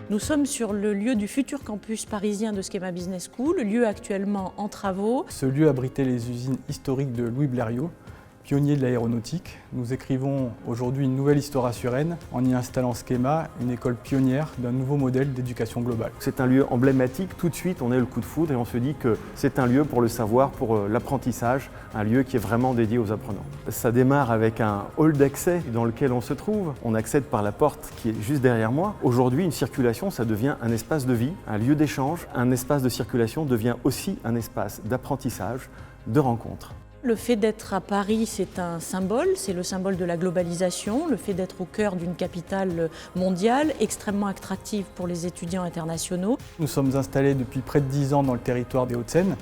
Nous sommes sur le lieu du futur campus parisien de Schema Business School, lieu actuellement en travaux. Ce lieu abritait les usines historiques de Louis Blériot, pionnier de l'aéronautique. Nous écrivons aujourd'hui une nouvelle histoire à Suresnes en y installant Schema, une école pionnière d'un nouveau modèle d'éducation globale. C'est un lieu emblématique, tout de suite on a eu le coup de foudre et on se dit que c'est un lieu pour le savoir, pour l'apprentissage, un lieu qui est vraiment dédié aux apprenants. Ça démarre avec un hall d'accès dans lequel on se trouve. On accède par la porte qui est juste derrière moi. Aujourd'hui, une circulation, ça devient un espace de vie, un lieu d'échange. Un espace de circulation devient aussi un espace d'apprentissage, de rencontre. Le fait d'être à Paris, c'est un symbole, c'est le symbole de la globalisation, le fait d'être au cœur d'une capitale mondiale extrêmement attractive pour les étudiants internationaux. Nous sommes installés depuis près de 10 ans dans le territoire des Hauts-de-Seine.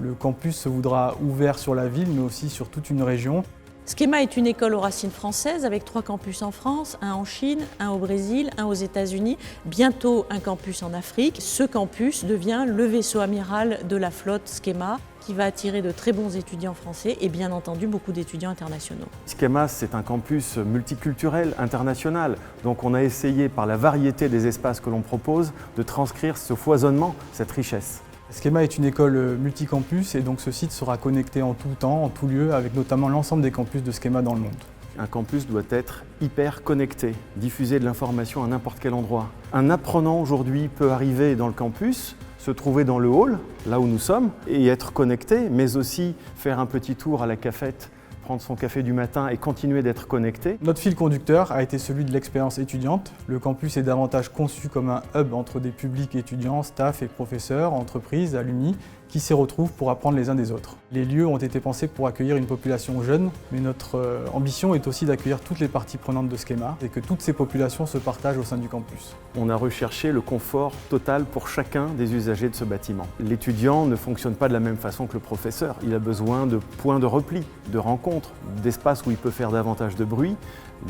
Le campus se voudra ouvert sur la ville, mais aussi sur toute une région. Schema est une école aux racines françaises avec 3 campus en France, un en Chine, un au Brésil, un aux États-Unis, bientôt un campus en Afrique. Ce campus devient le vaisseau amiral de la flotte Schema qui va attirer de très bons étudiants français et bien entendu beaucoup d'étudiants internationaux. Schema, c'est un campus multiculturel, international. Donc on a essayé par la variété des espaces que l'on propose de transcrire ce foisonnement, cette richesse. Schema est une école multicampus et donc ce site sera connecté en tout temps, en tout lieu, avec notamment l'ensemble des campus de Schema dans le monde. Un campus doit être hyper connecté, diffuser de l'information à n'importe quel endroit. Un apprenant aujourd'hui peut arriver dans le campus, se trouver dans le hall, là où nous sommes, et être connecté, mais aussi faire un petit tour à la cafette, prendre son café du matin et continuer d'être connecté. Notre fil conducteur a été celui de l'expérience étudiante. Le campus est davantage conçu comme un hub entre des publics étudiants, staff et professeurs, entreprises, alumni, qui s'y retrouvent pour apprendre les uns des autres. Les lieux ont été pensés pour accueillir une population jeune, mais notre ambition est aussi d'accueillir toutes les parties prenantes de Schema et que toutes ces populations se partagent au sein du campus. On a recherché le confort total pour chacun des usagers de ce bâtiment. L'étudiant ne fonctionne pas de la même façon que le professeur. Il a besoin de points de repli, de rencontres, d'espaces où il peut faire davantage de bruit,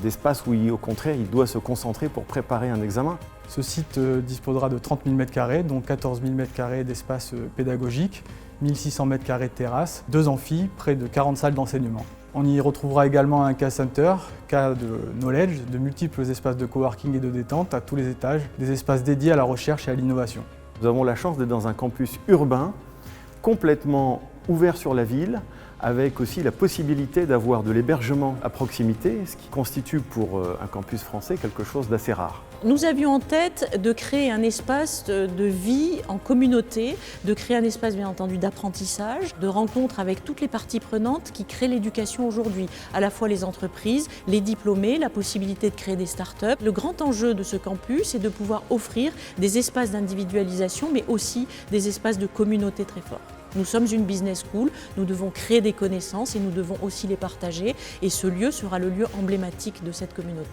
d'espaces où, au contraire, il doit se concentrer pour préparer un examen. Ce site disposera de 30 000 m², dont 14 000 m² d'espace pédagogique, 1 600 m² de terrasse, 2 amphis, près de 40 salles d'enseignement. On y retrouvera également un K-Center, K de Knowledge, de multiples espaces de coworking et de détente à tous les étages, des espaces dédiés à la recherche et à l'innovation. Nous avons la chance d'être dans un campus urbain, complètement ouvert sur la ville, avec aussi la possibilité d'avoir de l'hébergement à proximité, ce qui constitue pour un campus français quelque chose d'assez rare. Nous avions en tête de créer un espace de vie en communauté, de créer un espace bien entendu d'apprentissage, de rencontre avec toutes les parties prenantes qui créent l'éducation aujourd'hui, à la fois les entreprises, les diplômés, la possibilité de créer des startups. Le grand enjeu de ce campus est de pouvoir offrir des espaces d'individualisation mais aussi des espaces de communauté très forts. Nous sommes une business school, nous devons créer des connaissances et nous devons aussi les partager et ce lieu sera le lieu emblématique de cette communauté.